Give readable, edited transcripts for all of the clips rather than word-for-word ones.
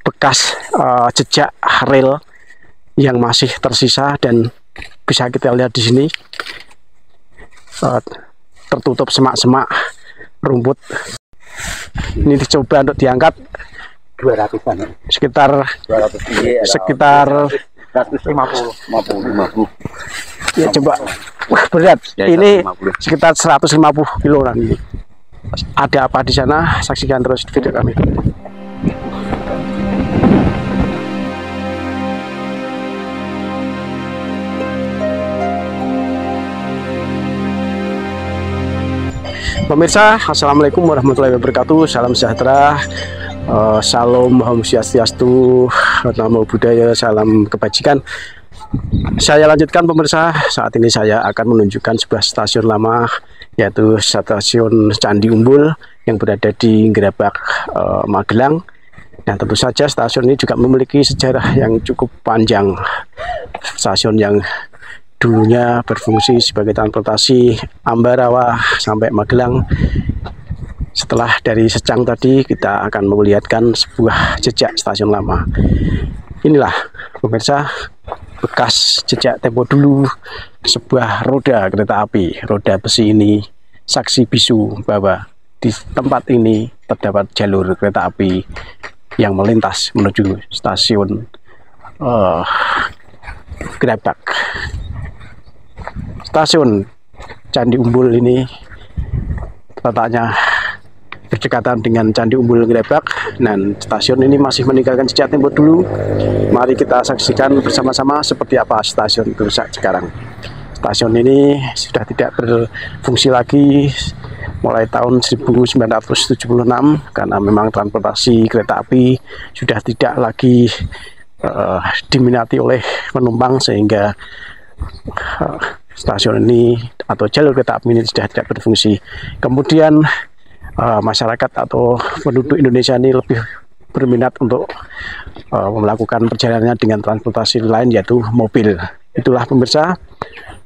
bekas jejak rel yang masih tersisa, dan bisa kita lihat di sini tertutup semak-semak rumput. Ini dicoba untuk diangkat 200-an ya? sekitar 150. Ya coba, wah berat Ya, ini 150. sekitar 150 kilo ini. Ada apa di sana? Saksikan terus video kami. Pemirsa, assalamualaikum warahmatullahi wabarakatuh. Salam sejahtera, salam Om Swastiastu, namo Buddhaya, salam kebajikan. Saya lanjutkan pemirsa. Saat ini saya akan menunjukkan sebuah stasiun lama, yaitu stasiun Candi Umbul yang berada di Gerabak, Magelang. Nah, tentu saja stasiun ini juga memiliki sejarah yang cukup panjang. Stasiun yang dulunya berfungsi sebagai transportasi Ambarawa sampai Magelang. Setelah dari Secang tadi, kita akan melihatkan sebuah jejak stasiun lama. Inilah pemirsa, bekas jejak tempo dulu sebuah roda kereta api. Roda besi ini saksi bisu bahwa di tempat ini terdapat jalur kereta api yang melintas menuju stasiun Gerabak. Stasiun Candi Umbul ini letaknya berdekatan dengan Candi Umbul Gerabak, dan stasiun ini masih meninggalkan jejak tempo dulu. Mari kita saksikan bersama-sama seperti apa stasiun itu sekarang. Stasiun ini sudah tidak berfungsi lagi mulai tahun 1976 karena memang transportasi kereta api sudah tidak lagi diminati oleh penumpang, sehingga stasiun ini atau jalur kereta api ini sudah tidak berfungsi. Kemudian masyarakat atau penduduk Indonesia ini lebih berminat untuk melakukan perjalanannya dengan transportasi lain, yaitu mobil. Itulah pemirsa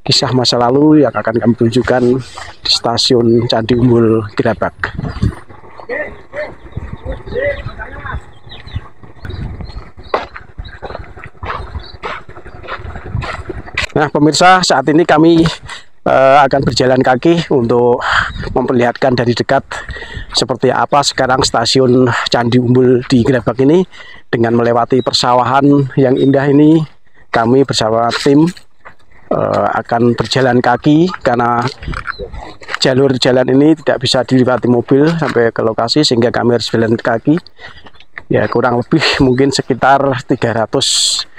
kisah masa lalu yang akan kami tunjukkan di stasiun Candi Umbul Gerabak. Nah pemirsa, saat ini kami akan berjalan kaki untuk memperlihatkan dari dekat seperti apa sekarang stasiun Candi Umbul di Gerabak ini. Dengan melewati persawahan yang indah ini, kami bersama tim akan berjalan kaki karena jalur jalan ini tidak bisa dilewati mobil sampai ke lokasi, sehingga kami harus jalan kaki. Ya kurang lebih mungkin sekitar 300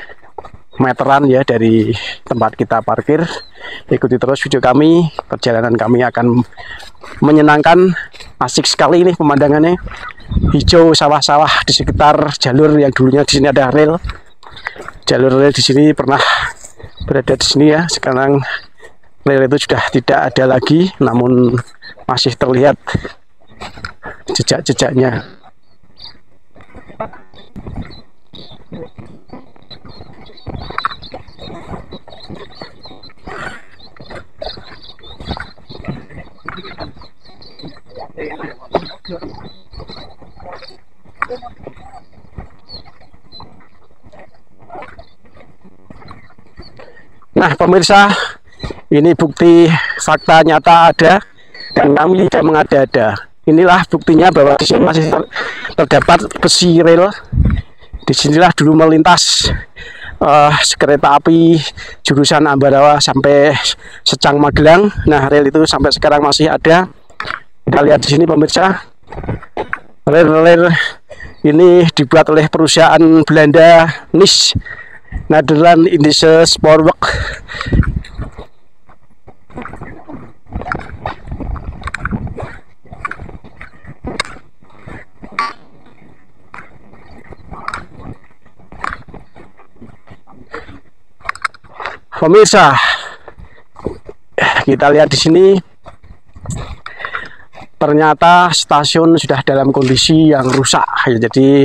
meteran ya dari tempat kita parkir. Ikuti terus video kami, perjalanan kami akan menyenangkan. Asik sekali ini pemandangannya, hijau sawah-sawah di sekitar jalur yang dulunya di sini ada rel. Jalur rel di sini pernah berada di sini ya, sekarang rel itu sudah tidak ada lagi, namun masih terlihat jejak-jejaknya. Nah pemirsa, ini bukti fakta nyata ada, dan kami tidak mengada-ada. Inilah buktinya bahwa di sini masih terdapat besi rel. Disinilah dulu melintas kereta api jurusan Ambarawa sampai Secang Magelang. Nah rel itu sampai sekarang masih ada. Kita lihat di sini pemirsa, rel-rel ini dibuat oleh perusahaan Belanda NIS, Nederland Indische Spoorweg. Pemirsa, kita lihat di sini, ternyata stasiun sudah dalam kondisi yang rusak. Ya, jadi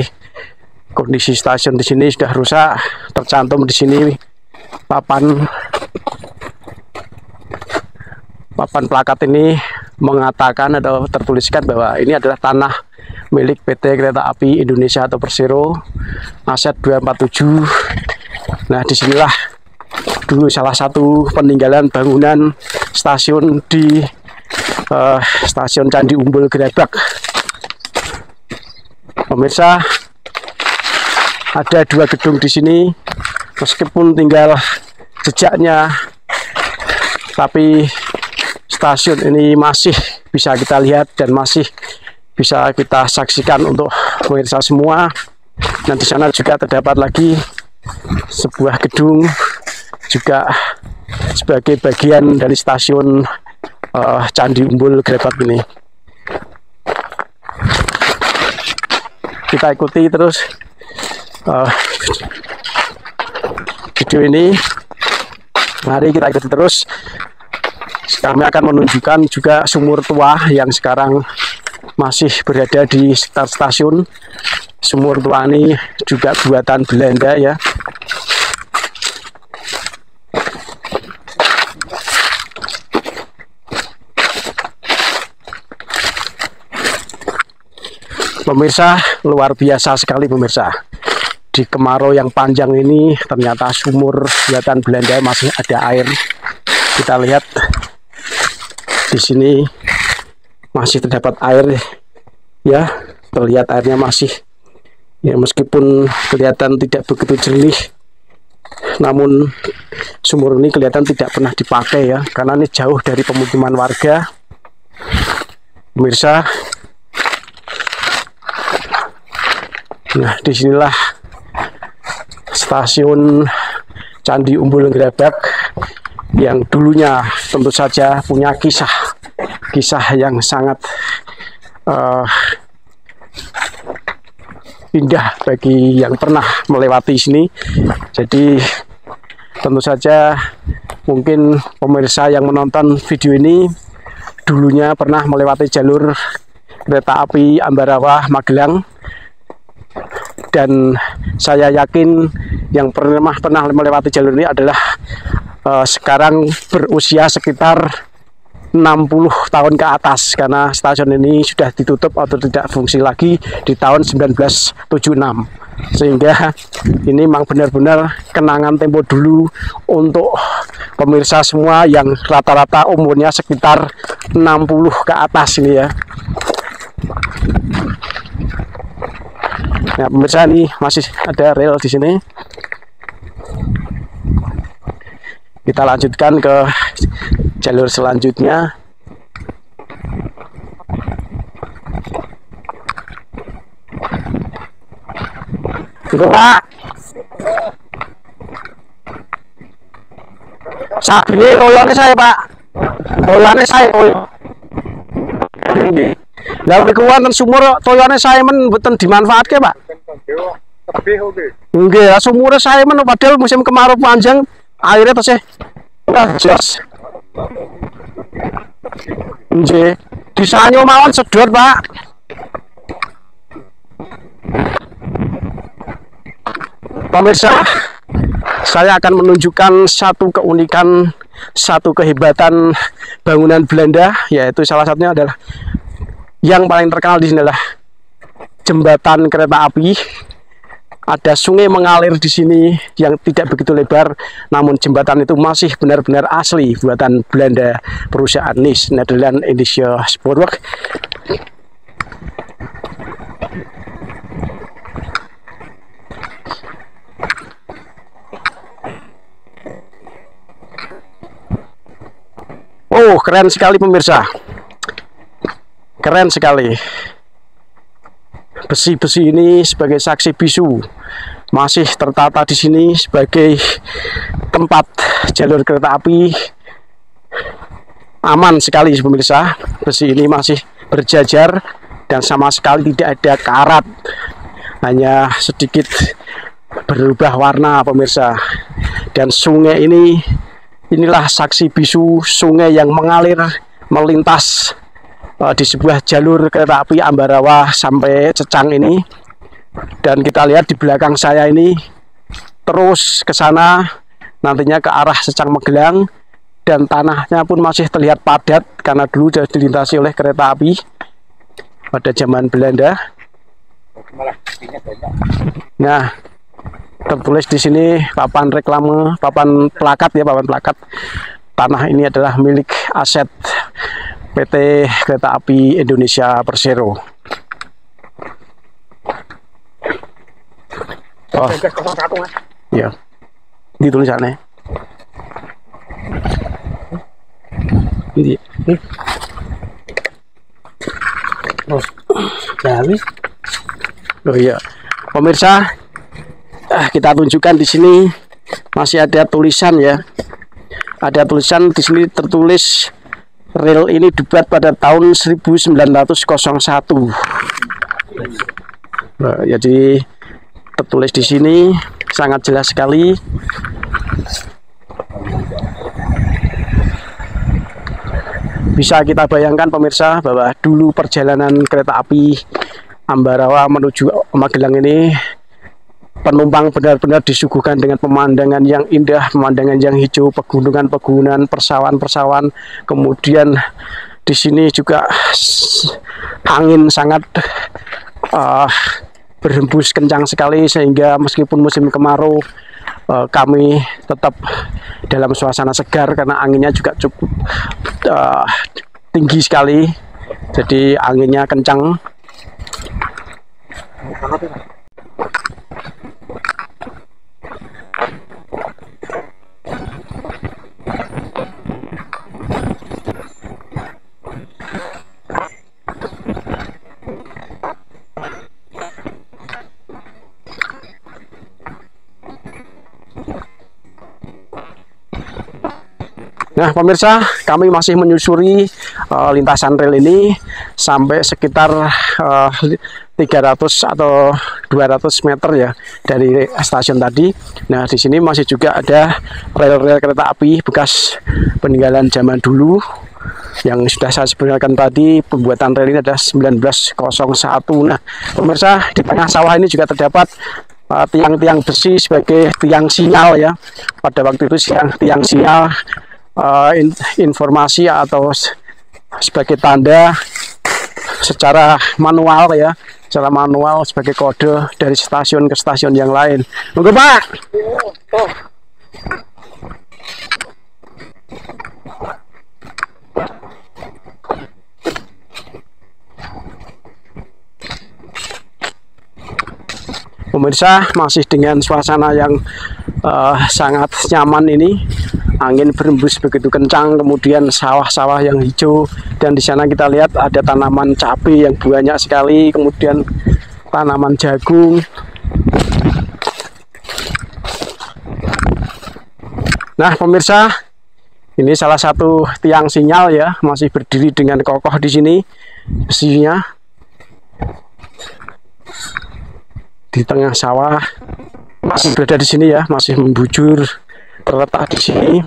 kondisi stasiun di sini sudah rusak. Tercantum di sini papan plakat ini mengatakan atau tertuliskan bahwa ini adalah tanah milik PT Kereta Api Indonesia atau Persero Aset 247. Nah, disinilah dulu salah satu peninggalan bangunan stasiun di stasiun Candi Umbul Gerabak. Pemirsa, ada 2 gedung di sini, meskipun tinggal jejaknya, tapi stasiun ini masih bisa kita lihat dan masih bisa kita saksikan untuk pemirsa semua. Dan di sana juga terdapat lagi sebuah gedung juga sebagai bagian dari stasiun Candi Umbul Gerabak ini. Kita ikuti terus video ini. Mari kita ikuti terus. Kami akan menunjukkan juga sumur tua yang sekarang masih berada di sekitar stasiun. Sumur tua ini juga buatan Belanda ya. Pemirsa, luar biasa sekali pemirsa. Di kemarau yang panjang ini ternyata sumur buatan Belanda masih ada air. Kita lihat di sini masih terdapat air ya, terlihat airnya masih ya, meskipun kelihatan tidak begitu jernih, namun sumur ini kelihatan tidak pernah dipakai ya, karena ini jauh dari pemukiman warga. Pemirsa, nah disinilah stasiun Candi Umbul Gerabak yang dulunya tentu saja punya kisah yang sangat indah bagi yang pernah melewati sini. Jadi tentu saja mungkin pemirsa yang menonton video ini dulunya pernah melewati jalur kereta api Ambarawa Magelang, dan saya yakin yang pernah melewati jalur ini adalah sekarang berusia sekitar 60 tahun ke atas, karena stasiun ini sudah ditutup atau tidak fungsi lagi di tahun 1976. Sehingga ini memang benar-benar kenangan tempo dulu untuk pemirsa semua yang rata-rata umurnya sekitar 60 ke atas ini ya. Nah, pemirsa, ini masih ada rel di sini. Kita lanjutkan ke jalur selanjutnya. Pak, sabine rolane saya Pak, rolane saya toyo. Lah niku wonten sumur toyone saya men mboten dimanfaatke Pak. Nggih, sumure saya men padahal musim kemarau panjang airnya tasih jelas. Nggih, disanyo mawon sedot Pak. Pemirsa, saya akan menunjukkan satu keunikan, satu kehebatan bangunan Belanda, yaitu salah satunya adalah yang paling terkenal di sini adalah jembatan kereta api. Ada sungai mengalir di sini yang tidak begitu lebar, namun jembatan itu masih benar-benar asli buatan Belanda, perusahaan NIS, Nederland Indische Spoorweg. Oh, keren sekali pemirsa, keren sekali. Besi-besi ini sebagai saksi bisu masih tertata di sini sebagai tempat jalur kereta api. Aman sekali pemirsa, besi ini masih berjajar dan sama sekali tidak ada karat, hanya sedikit berubah warna pemirsa. Dan sungai ini, inilah saksi bisu sungai yang mengalir melintas di sebuah jalur kereta api Ambarawa sampai Cecang ini. Dan kita lihat di belakang saya ini terus ke sana, nantinya ke arah Cecang Magelang, dan tanahnya pun masih terlihat padat karena dulu sudah dilintasi oleh kereta api pada zaman Belanda. malah buktinya banyak. Nah, tertulis di sini papan reklame, papan plakat ya, papan plakat. Tanah ini adalah milik aset PT Kereta Api Indonesia Persero. Oh, 1901 Mas. iya. Di tulisannya. Ini. Oh, Jawi. Oh iya, pemirsa, kita tunjukkan di sini masih ada tulisan ya. Ada tulisan di sini tertulis rel ini dibuat pada tahun 1901. Nah, jadi tertulis di sini sangat jelas sekali. Bisa kita bayangkan pemirsa bahwa dulu perjalanan kereta api Ambarawa menuju Magelang ini penumpang benar-benar disuguhkan dengan pemandangan yang indah, pemandangan yang hijau, pegunungan-pegunungan, persawahan-persawahan. Kemudian di sini juga angin sangat berhembus kencang sekali, sehingga meskipun musim kemarau kami tetap dalam suasana segar karena anginnya juga cukup tinggi sekali. Jadi anginnya kencang. Nah pemirsa, kami masih menyusuri lintasan rel ini sampai sekitar 300 atau 200 meter ya dari stasiun tadi. Nah di sini masih juga ada rel-rel kereta api bekas peninggalan zaman dulu yang sudah saya sebutkan tadi. Pembuatan rel ini ada 1901. Nah pemirsa, di tengah sawah ini juga terdapat tiang-tiang besi sebagai tiang sinyal ya. Pada waktu itu tiang sinyal, informasi atau sebagai tanda secara manual ya, secara manual sebagai kode dari stasiun ke stasiun yang lain. Monggo Pak. Pemirsa, masih dengan suasana yang sangat nyaman ini. Angin berembus begitu kencang, kemudian sawah-sawah yang hijau, dan di sana kita lihat ada tanaman cabai yang banyak sekali, kemudian tanaman jagung. Nah pemirsa, ini salah satu tiang sinyal ya, masih berdiri dengan kokoh di sini besinya di tengah sawah, masih berada di sini ya, masih membujur terletak di sini.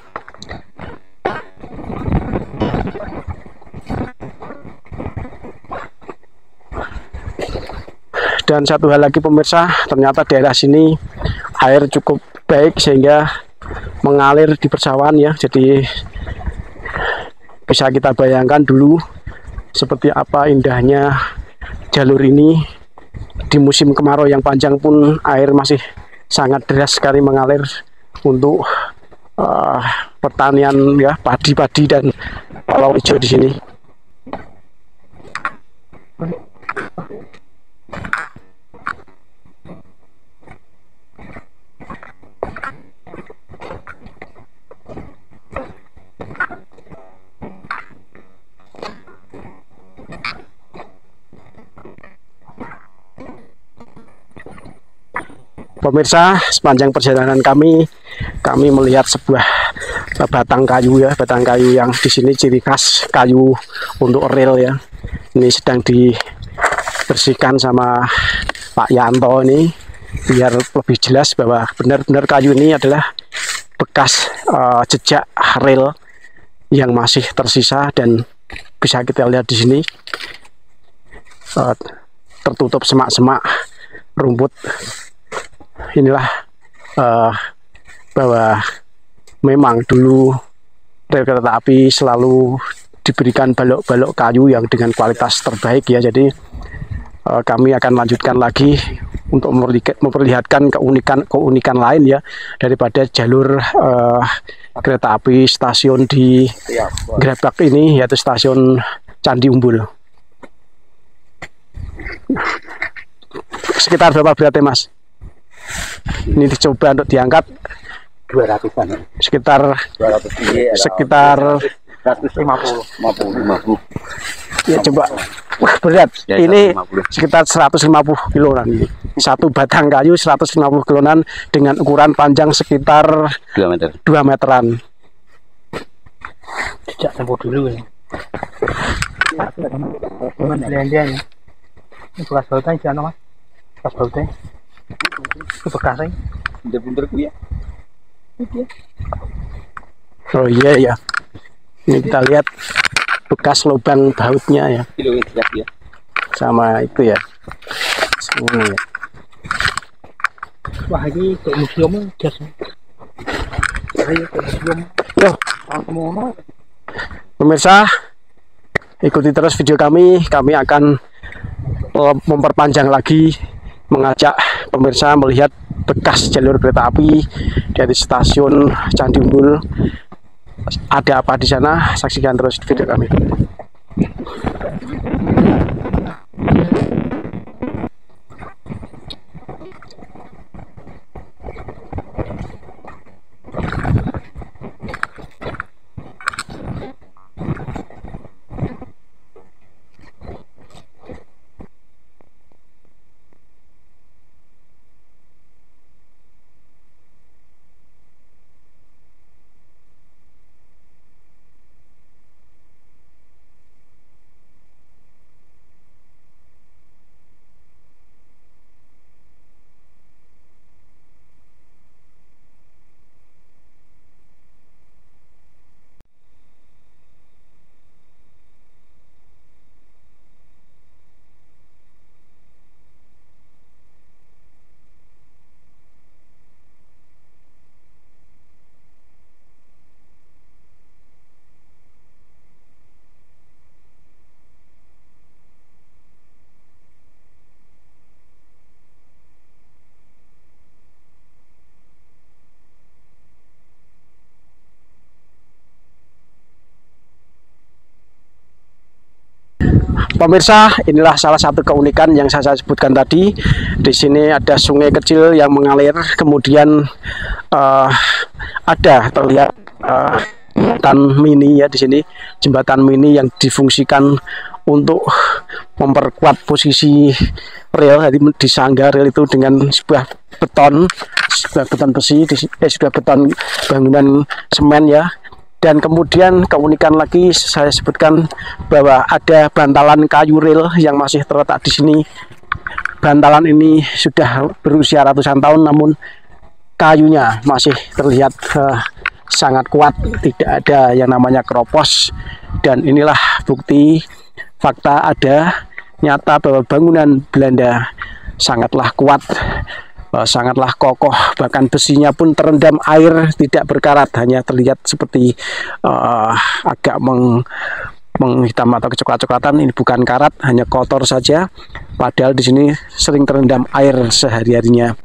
Dan satu hal lagi pemirsa, ternyata daerah sini air cukup baik sehingga mengalir di persawahan ya. Jadi bisa kita bayangkan dulu seperti apa indahnya jalur ini. Di musim kemarau yang panjang pun air masih sangat deras sekali mengalir untuk pertanian ya, padi-padi dan palau hijau di sini. Pemirsa, sepanjang perjalanan kami melihat sebuah batang kayu ya, batang kayu yang di sini ciri khas kayu untuk rel ya. Ini sedang dibersihkan sama Pak Yanto ini biar lebih jelas bahwa benar-benar kayu ini adalah bekas jejak rel yang masih tersisa, dan bisa kita lihat di sini tertutup semak-semak rumput. Inilah bahwa memang dulu rel kereta api selalu diberikan balok-balok kayu yang dengan kualitas terbaik ya. Jadi kami akan lanjutkan lagi untuk memperlihatkan keunikan lain ya daripada jalur kereta api stasiun di Grebek ini, yaitu stasiun Candi Umbul. Sekitar berapa beratnya Mas? Ini dicoba untuk diangkat 200-an. Sekitar 200 sekitar 150. ya coba. Wah berat Ya, ini 150. sekitar 150 kiloan ini. Satu batang kayu 150 kiloan dengan ukuran panjang sekitar 2 meter. 2 meteran. Sejak tempo dulu ya. Belanja ya. Ini bekas bautnya di sana Mas. Bekas bautnya. Itu bekasnya. Bener-bener ku ya. Oh iya ya. Ini kita lihat bekas lubang bautnya ya. Ya. Sama itu ya. Ini ya. Wah ini ke museum jas. Ayo ke museum. Yo, pemirsa, ikuti terus video kami. Kami akan memperpanjang lagi, mengajak pemirsa melihat bekas jalur kereta api dari stasiun Candi Umbul. Ada apa di sana? Saksikan terus video kami. Pemirsa, inilah salah satu keunikan yang saya sebutkan tadi. Di sini ada sungai kecil yang mengalir, kemudian ada terlihat jembatan mini ya di sini, jembatan mini yang difungsikan untuk memperkuat posisi rel. Jadi disangga rel itu dengan sebuah beton besi, sebuah beton bangunan semen ya. Dan kemudian keunikan lagi saya sebutkan bahwa ada bantalan kayu rel yang masih terletak di sini. Bantalan ini sudah berusia ratusan tahun, namun kayunya masih terlihat sangat kuat, tidak ada yang namanya keropos. Dan inilah bukti fakta ada nyata bahwa bangunan Belanda sangatlah kuat, sangatlah kokoh, bahkan besinya pun terendam air, tidak berkarat, hanya terlihat seperti agak menghitam atau kecoklat-coklatan. Ini bukan karat, hanya kotor saja, padahal di sini sering terendam air sehari-harinya.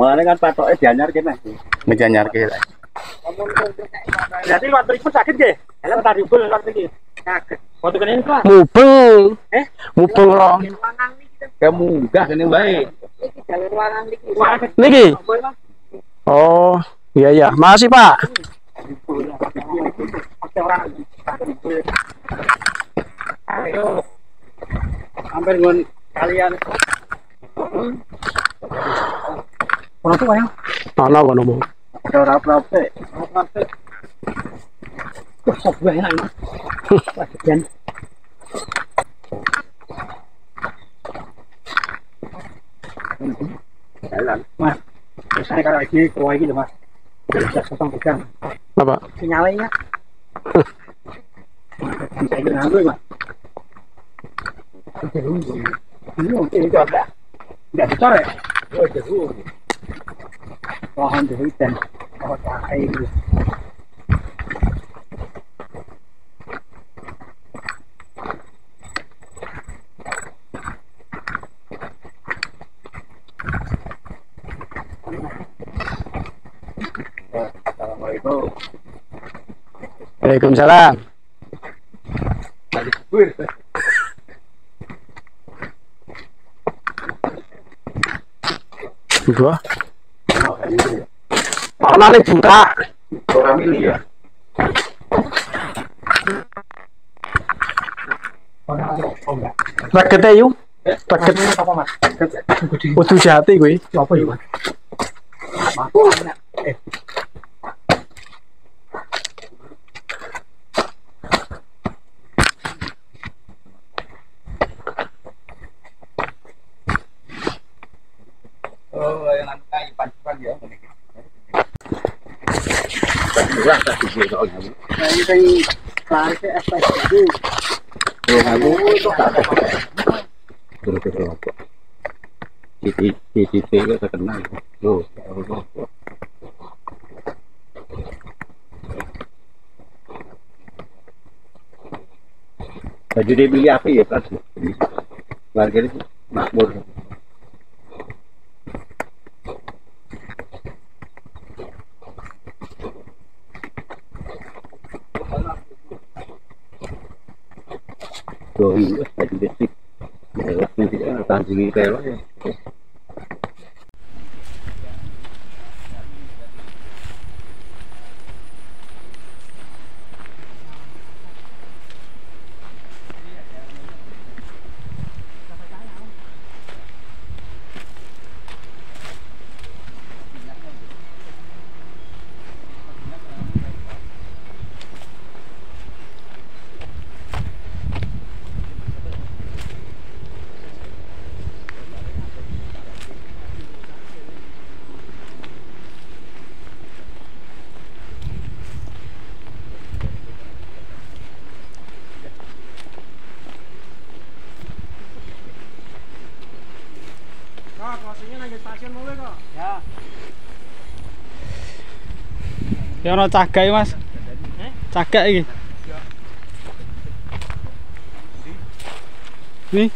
Mulanya kan patoknya dianyar kene. Dianyar kene. Berarti waktu itu sakit nggih? Lah tadi bul waktu iki. Sakit. Waktu kene itu. Mubeng. Mubeng roh. Kamu munggah kene wae. Iki jalur warang niki. Niki. Oh, iya ya. Makasih, Pak. Ayo. Hampir ngon kalian. Ono tuh ya. Ana kono, Bu. Ora apa-apa. Wah, sebuah enak ini. Wah, sekian. Jalan, Mas. Saya kalau lagi keluar gitu, Mas. Bisa pasang pegang. Apa? Sinyalnya. Bisa ikut ngambil, Mas. Ini coba. Tidak dicoret. Oh, jeruk. Pohon jeruk dan pohon cahaya itu. Assalamualaikum. Waalaikumsalam. Gua. Mana nih buka? Orang ini ya. Raketnya yuk. Raket. Apa mas? Udah jati gue. Apa ya? Oh, yang kayu pancuran ya. Nah, ini kan lari ke FPS itu. Kamu itu terus apa? Titik itu terkenal. Loh, baju dia beli apa ya Pak? Warga itu makmur. Tuh, baju dia nanti tahan sini lewat ya. Ya ono cagak Mas. Cagak iki. Nih.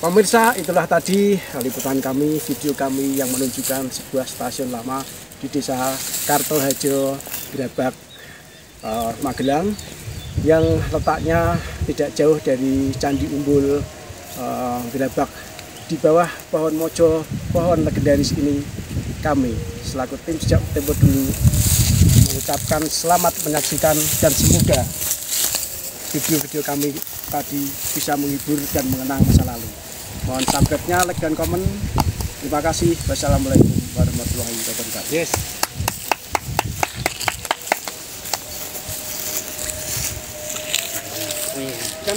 Pemirsa, itulah tadi liputan kami, video kami yang menunjukkan sebuah stasiun lama di Desa Kartoharjo, Grabak, Magelang, yang letaknya tidak jauh dari Candi Umbul, Grabak. Di bawah pohon mojo, pohon legendaris ini, kami selaku tim sejak tempo dulu mengucapkan selamat menyaksikan dan semoga video-video kami tadi bisa menghibur dan mengenang masa lalu. Mohon subscribe-nya, like dan komen. Terima kasih. Wassalamualaikum warahmatullahi wabarakatuh. Yes. Kan